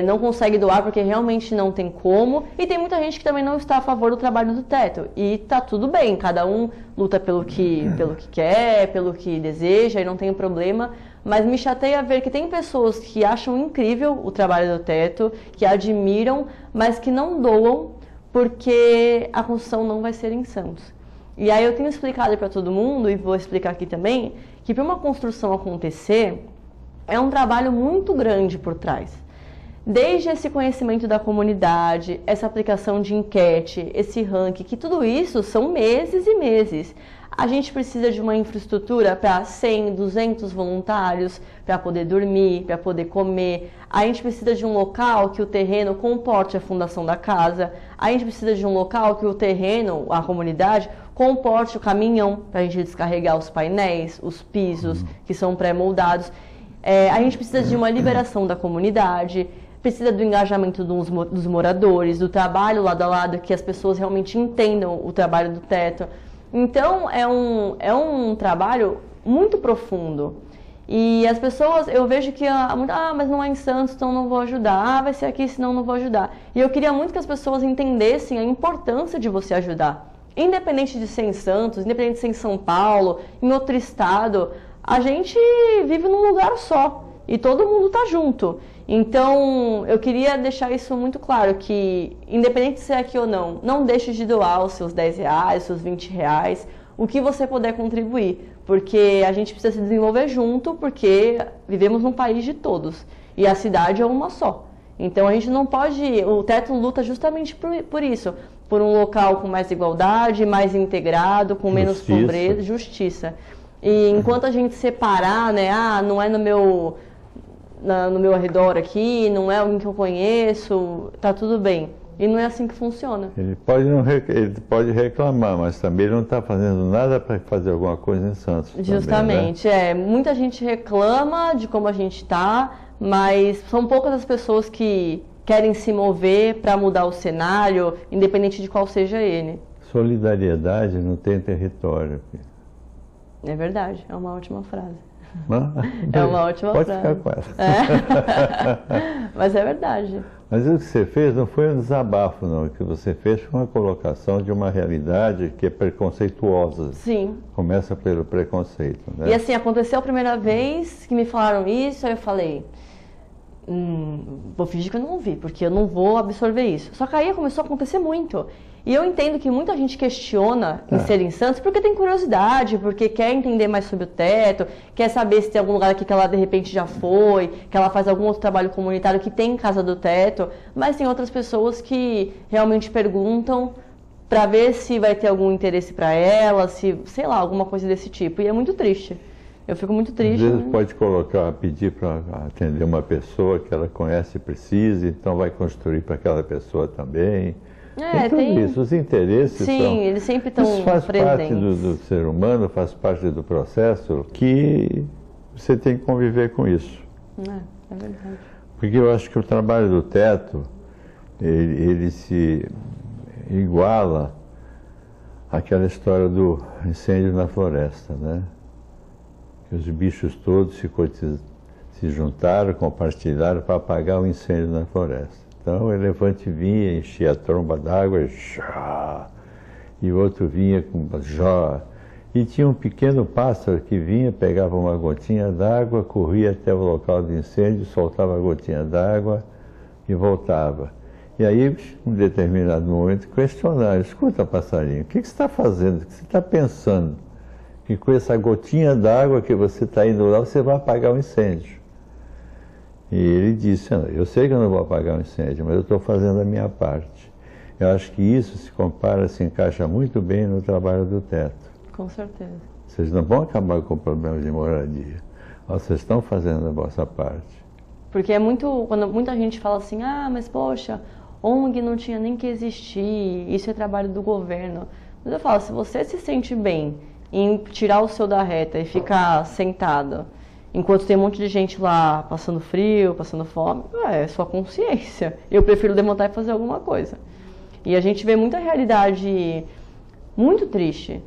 não consegue doar porque realmente não tem como, e tem muita gente que também não está a favor do trabalho do teto, e tá tudo bem, cada um luta pelo que quer, pelo que deseja, e não tem problema, mas me chateia ver que tem pessoas que acham incrível o trabalho do teto, que admiram, mas que não doam porque a construção não vai ser em Santos. E aí eu tenho explicado para todo mundo, e vou explicar aqui também, que para uma construção acontecer, é um trabalho muito grande por trás. Desde esse conhecimento da comunidade, essa aplicação de enquete, esse ranking, que tudo isso são meses e meses. A gente precisa de uma infraestrutura para 100, 200 voluntários, para poder dormir, para poder comer. A gente precisa de um local que o terreno comporte a fundação da casa. A gente precisa de um local que o terreno, a comunidade, comporte o caminhão para a gente descarregar os painéis, os pisos, que são pré-moldados. A gente precisa de uma liberação da comunidade, precisa do engajamento dos moradores, do trabalho lado a lado, que as pessoas realmente entendam o trabalho do teto. Então, é um trabalho muito profundo. E as pessoas, eu vejo que, mas não é em Santos, então não vou ajudar. Vai ser aqui, senão não vou ajudar. E eu queria muito que as pessoas entendessem a importância de você ajudar. Independente de ser em Santos, independente de ser em São Paulo, em outro estado, a gente vive num lugar só. E todo mundo tá junto. Então, eu queria deixar isso muito claro, que independente de ser aqui ou não deixe de doar os seus R$10, os seus R$20, o que você puder contribuir, porque a gente precisa se desenvolver junto, porque vivemos num país de todos, e a cidade é uma só. Então, a gente não pode, o teto luta justamente por isso, por um local com mais igualdade, mais integrado, com menos pobreza, justiça. E enquanto a gente separar, não é no meu arredor aqui, não é alguém que eu conheço, tá tudo bem. E não é assim que funciona. Ele pode reclamar, mas também ele não está fazendo nada para fazer alguma coisa em Santos. Justamente, também, né? Muita gente reclama de como a gente está, mas são poucas as pessoas que querem se mover para mudar o cenário, independente de qual seja ele. Solidariedade não tem território. É verdade, é uma ótima frase. É uma ótima Pode frase. ficar com essa. Mas é verdade. Mas o que você fez não foi um desabafo, não. O que você fez foi uma colocação de uma realidade que é preconceituosa. Sim. Começa pelo preconceito, né? E assim, aconteceu a primeira vez que me falaram isso, aí eu falei, vou fingir que eu não ouvi, porque eu não vou absorver isso. Só que aí começou a acontecer muito. E eu entendo que muita gente questiona em ser em Santos porque tem curiosidade, porque quer entender mais sobre o teto, quer saber se tem algum lugar aqui que ela de repente já foi, que ela faz algum outro trabalho comunitário que tem Casa do Teto, mas tem outras pessoas que realmente perguntam para ver se vai ter algum interesse para ela, se, sei lá, alguma coisa desse tipo. E é muito triste. Eu fico muito triste. Às vezes pode pedir para atender uma pessoa que ela conhece e precisa, então vai construir para aquela pessoa também. Tem isso, os interesses eles sempre estão presentes. Isso faz parte do ser humano, faz parte do processo que você tem que conviver com isso. É verdade. Porque eu acho que o trabalho do teto, ele se iguala àquela história do incêndio na floresta, né? Os bichos todos se juntaram, compartilharam para apagar o incêndio na floresta. Então o elefante vinha, enchia a tromba d'água, e o outro vinha com jó. E tinha um pequeno pássaro que vinha, pegava uma gotinha d'água, corria até o local do incêndio, soltava a gotinha d'água e voltava. E aí, em um determinado momento, questionaram: escuta, passarinho, o que você está fazendo? O que você está pensando? Que com essa gotinha d'água que você está indo lá, você vai apagar o incêndio. E ele disse: eu sei que eu não vou apagar o incêndio, mas eu estou fazendo a minha parte. Eu acho que isso se encaixa muito bem no trabalho do teto. Com certeza. Vocês não vão acabar com problemas de moradia. Vocês estão fazendo a vossa parte. Porque quando muita gente fala assim, mas poxa, ONG não tinha nem que existir, isso é trabalho do governo. Mas eu falo, se você se sente bem em tirar o seu da reta e ficar sentado, enquanto tem um monte de gente lá passando frio, passando fome, é sua consciência. Eu prefiro levantar e fazer alguma coisa. E a gente vê muita realidade muito triste.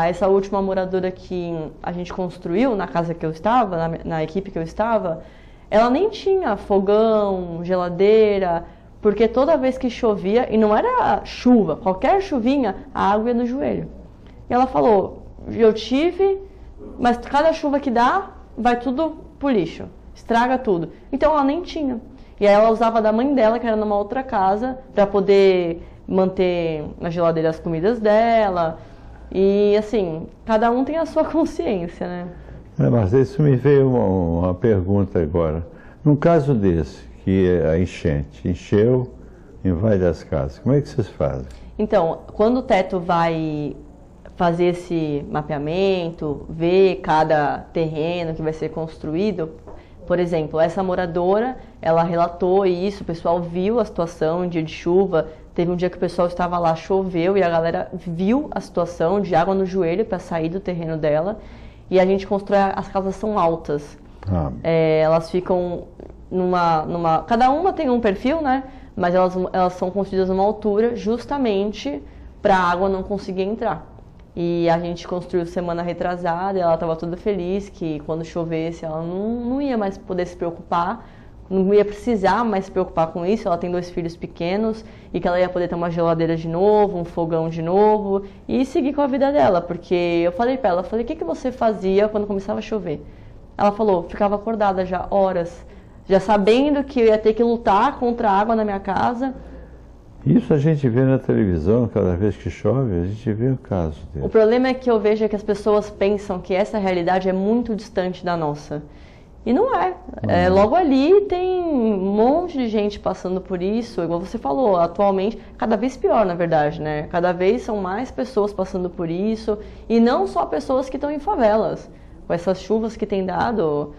Essa última moradora que a gente construiu na casa que eu estava, na equipe que eu estava, ela nem tinha fogão, geladeira, porque toda vez que chovia, e não era chuva, qualquer chuvinha, a água ia no joelho. E ela falou, eu tive, mas cada chuva que dá, vai tudo pro lixo, estraga tudo. Então ela nem tinha. E aí ela usava da mãe dela, que era numa outra casa, para poder manter na geladeira as comidas dela. E assim, cada um tem a sua consciência, né? Mas isso me veio uma pergunta agora. Num caso desse, que é a enchente, encheu, invade as casas, como é que vocês fazem? Então, quando o teto vai fazer esse mapeamento, ver cada terreno que vai ser construído, por exemplo, essa moradora, ela relatou isso, o pessoal viu a situação, em dia de chuva, teve um dia que o pessoal estava lá, choveu, e a galera viu a situação de água no joelho para sair do terreno dela, e a gente constrói, as casas são altas. Elas ficam cada uma tem um perfil, né? Mas elas são construídas numa altura justamente para a água não conseguir entrar. E a gente construiu semana retrasada, e ela estava toda feliz que quando chovesse ela não ia mais poder se preocupar, não ia precisar mais se preocupar com isso. Ela tem 2 filhos pequenos e que ela ia poder ter uma geladeira de novo, um fogão de novo e seguir com a vida dela. Porque eu falei para ela, o que você fazia quando começava a chover? Ela falou, ficava acordada já horas, já sabendo que eu ia ter que lutar contra a água na minha casa. Isso a gente vê na televisão, cada vez que chove, a gente vê o caso dele. O problema é que eu vejo que as pessoas pensam que essa realidade é muito distante da nossa. E não é. Logo ali tem um monte de gente passando por isso, igual você falou, atualmente, cada vez pior, na verdade, né? Cada vez são mais pessoas passando por isso, e não só pessoas que estão em favelas. Com essas chuvas que tem dado,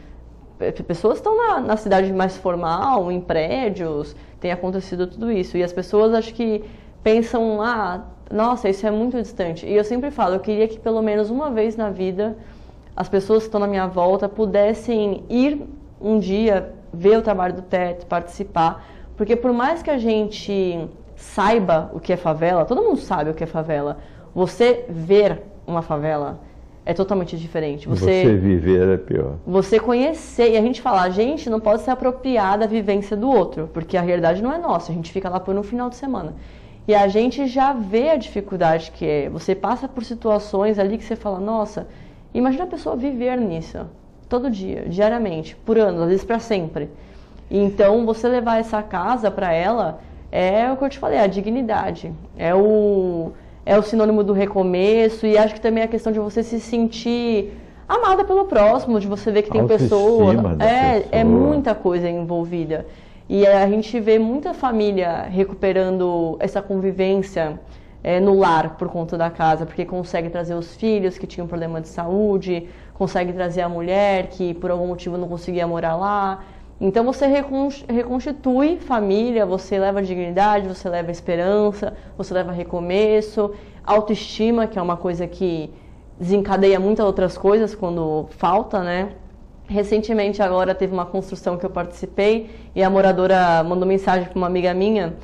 pessoas estão na cidade mais formal, em prédios, tem acontecido tudo isso. E as pessoas acho que pensam, nossa, isso é muito distante. E eu sempre falo, eu queria que pelo menos uma vez na vida as pessoas que estão na minha volta pudessem ir um dia ver o trabalho do teto, participar. Porque por mais que a gente saiba o que é favela, todo mundo sabe o que é favela, você ver uma favela é totalmente diferente. Você viver é pior. Você conhecer, e a gente fala, a gente não pode se apropriar da vivência do outro, porque a realidade não é nossa, a gente fica lá por um final de semana. E a gente já vê a dificuldade que é. Você passa por situações ali que você fala, nossa, imagina a pessoa viver nisso, todo dia, diariamente, por anos, às vezes para sempre. E então, você levar essa casa para ela, é o que eu te falei, a dignidade, é o sinônimo do recomeço, e acho que também é a questão de você se sentir amada pelo próximo, de você ver que tem pessoas. É muita coisa envolvida. E a gente vê muita família recuperando essa convivência no lar por conta da casa, porque consegue trazer os filhos que tinham problema de saúde, consegue trazer a mulher que por algum motivo não conseguia morar lá. Então você reconstitui família, você leva dignidade, você leva esperança, você leva recomeço, autoestima, que é uma coisa que desencadeia muitas outras coisas quando falta, né? Recentemente agora teve uma construção que eu participei e a moradora mandou mensagem para uma amiga minha,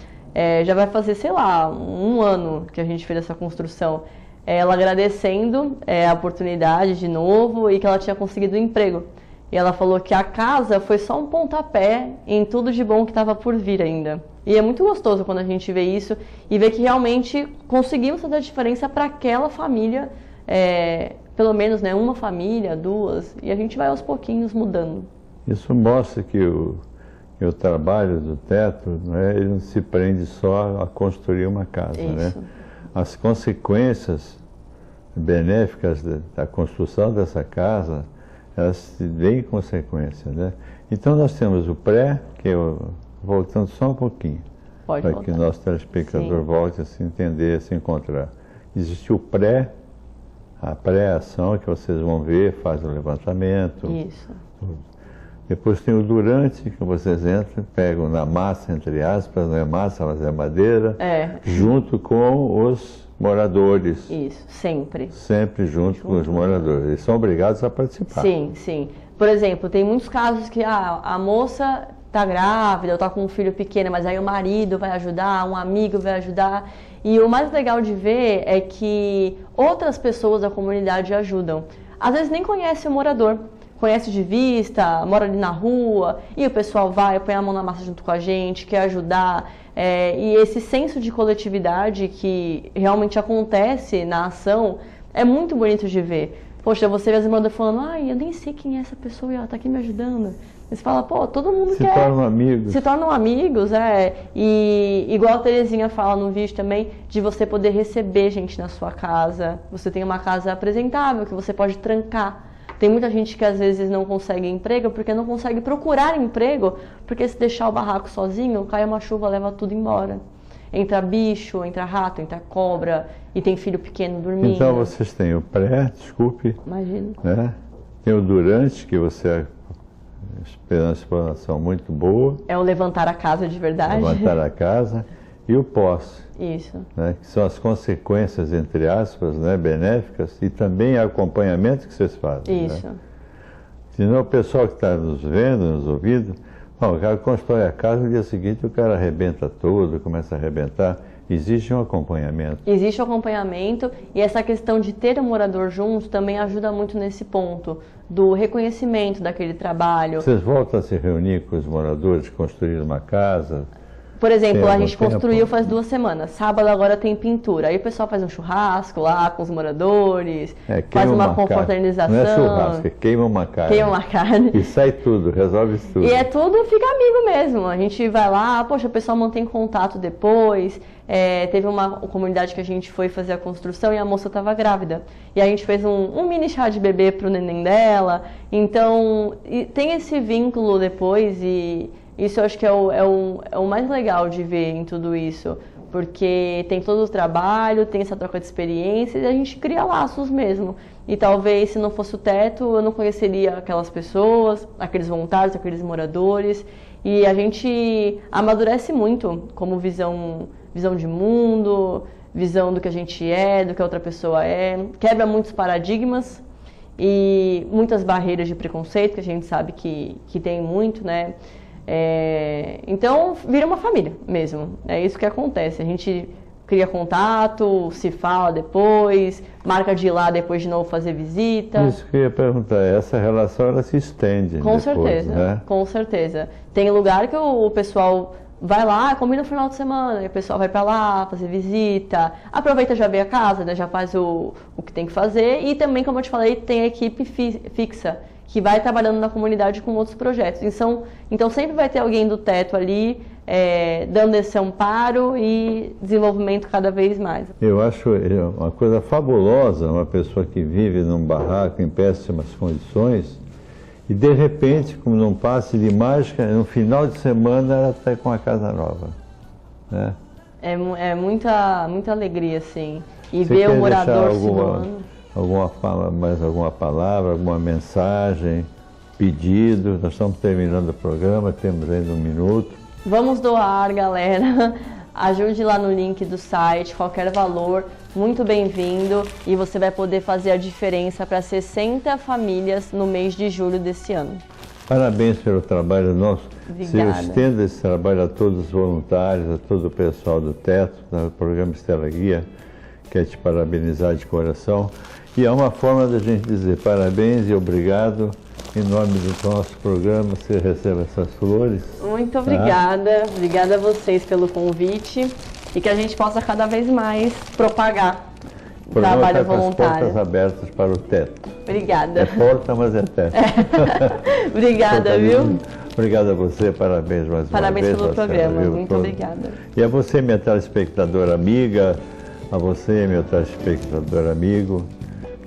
já vai fazer, sei lá, um ano que a gente fez essa construção. ela agradecendo a oportunidade de novo e que ela tinha conseguido um emprego. E ela falou que a casa foi só um pontapé em tudo de bom que estava por vir ainda. E é muito gostoso quando a gente vê isso e vê que realmente conseguimos fazer a diferença para aquela família, pelo menos, né, uma família, duas, e a gente vai aos pouquinhos mudando. Isso mostra que o trabalho do teto, ele não se prende só a construir uma casa, né? As consequências benéficas da construção dessa casa, elas têm consequências, né? Então nós temos o pré, que voltando só um pouquinho, para que o nosso telespectador volte a se entender, a se encontrar. Existe o pré, a pré-ação, que vocês vão ver, faz o levantamento. Isso. Tudo. Depois tem o durante, que vocês entram, pegam na massa, entre aspas, não é massa, mas é madeira, junto com os moradores. Isso, sempre. Sempre junto com os moradores. Eles são obrigados a participar. Sim, sim. Por exemplo, tem muitos casos que a moça está grávida ou está com um filho pequeno, mas aí o marido vai ajudar, um amigo vai ajudar. E o mais legal de ver é que outras pessoas da comunidade ajudam. Às vezes nem conhece o morador, conhece de vista, mora ali na rua, e o pessoal vai, põe a mão na massa junto com a gente, quer ajudar. E esse senso de coletividade que realmente acontece na ação é muito bonito de ver. Poxa, você vê as irmãs falando, ai, eu nem sei quem é essa pessoa e ela tá aqui me ajudando. Você fala, pô, todo mundo quer... Se tornam amigos. Se tornam amigos, E igual a Terezinha fala no vídeo também, de você poder receber gente na sua casa. Você tem uma casa apresentável, que você pode trancar. Tem muita gente que às vezes não consegue emprego porque não consegue procurar emprego, porque se deixar o barraco sozinho, cai uma chuva, leva tudo embora. Entra bicho, entra rato, entra cobra, e tem filho pequeno dormindo. Então vocês têm o pré, desculpe. Imagino. Né? Tem o durante, que você fez uma explanação muito boa. É o levantar a casa de verdade. Levantar a casa. E o pós. Isso. Né? Que são as consequências, entre aspas, né, benéficas, e também acompanhamento que vocês fazem. Isso. Né? Senão o pessoal que está nos vendo, nos ouvindo, o cara constrói a casa, no dia seguinte o cara arrebenta tudo, começa a arrebentar. Existe um acompanhamento. Existe um acompanhamento, e essa questão de ter um morador junto também ajuda muito nesse ponto, do reconhecimento daquele trabalho. Vocês voltam a se reunir com os moradores, construir uma casa? Por exemplo, a gente construiu faz 2 semanas. Sábado agora tem pintura. Aí o pessoal faz um churrasco lá com os moradores, faz uma confraternização. Não é churrasco, queima uma carne. Queima uma carne. E sai tudo, resolve tudo. E tudo, fica amigo mesmo. A gente vai lá, poxa, o pessoal mantém contato depois. Teve uma comunidade que a gente foi fazer a construção e a moça estava grávida. E a gente fez um mini chá de bebê pro neném dela. Então, tem esse vínculo depois e... Isso eu acho que é o mais legal de ver em tudo isso, porque tem todo o trabalho, tem essa troca de experiência e a gente cria laços mesmo. E talvez se não fosse o teto, eu não conheceria aquelas pessoas, aqueles voluntários, aqueles moradores. E a gente amadurece muito como visão de mundo, visão do que a gente é, do que a outra pessoa é. Quebra muitos paradigmas e muitas barreiras de preconceito, que a gente sabe que tem muito, né? Então vira uma família mesmo, é isso que acontece, a gente cria contato, se fala depois, marca de ir lá depois de novo fazer visita. Isso que eu ia perguntar, essa relação ela se estende com depois, certeza, né? Com certeza. Tem lugar que o pessoal vai lá, combina no final de semana, e o pessoal vai pra lá fazer visita, aproveita já vê a casa, né, já faz o que tem que fazer, e também, como eu te falei, tem a equipe fixa, que vai trabalhando na comunidade com outros projetos. Então sempre vai ter alguém do teto ali, dando esse amparo e desenvolvimento cada vez mais. Eu acho uma coisa fabulosa uma pessoa que vive num barraco em péssimas condições e de repente, como num passe de mágica, no final de semana ela está com a casa nova. Né? É muita alegria, assim. E ver o morador se doando. Mais alguma palavra, alguma mensagem, pedido? Nós estamos terminando o programa, temos ainda 1 minuto. Vamos doar, galera. Ajude lá no link do site, qualquer valor, muito bem-vindo. E você vai poder fazer a diferença para 60 famílias no mês de julho desse ano. Parabéns pelo trabalho nosso. Obrigada. Se estenda esse trabalho a todos os voluntários, a todo o pessoal do teto, do programa Estela Guia, quer te parabenizar de coração. E é uma forma da gente dizer parabéns e obrigado. Em nome do nosso programa, você recebe essas flores. Muito obrigada. Obrigada a vocês pelo convite e que a gente possa cada vez mais propagar o trabalho voluntário. Portas abertas para o teto. Obrigada. É porta, mas é teto. Obrigada, viu? Obrigado a você, parabéns mais uma vez. Parabéns pelo programa, viu? muito obrigada. E a você, minha telespectadora amiga, a você, meu telespectador amigo,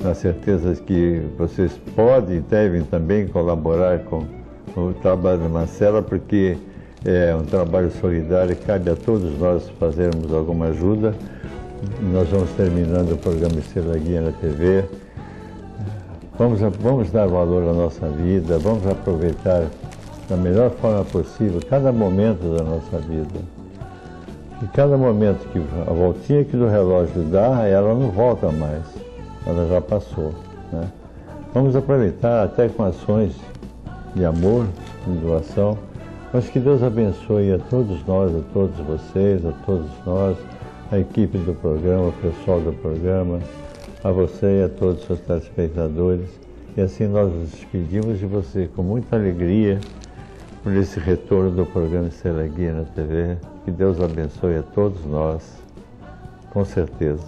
na certeza que vocês podem e devem também colaborar com o trabalho da Marcela, porque é um trabalho solidário e cabe a todos nós fazermos alguma ajuda. Nós vamos terminando o programa Estrela Guia na TV. Vamos dar valor à nossa vida, vamos aproveitar da melhor forma possível cada momento da nossa vida. E cada momento que a voltinha que do relógio dá, ela não volta mais, ela já passou, né? Vamos aproveitar até com ações de amor, de doação, mas que Deus abençoe a todos nós, a todos vocês, a todos nós, a equipe do programa, o pessoal do programa, a você e a todos os seus telespectadores. E assim nós nos despedimos de você com muita alegria por esse retorno do programa Estrela Guia na TV. Que Deus abençoe a todos nós, com certeza.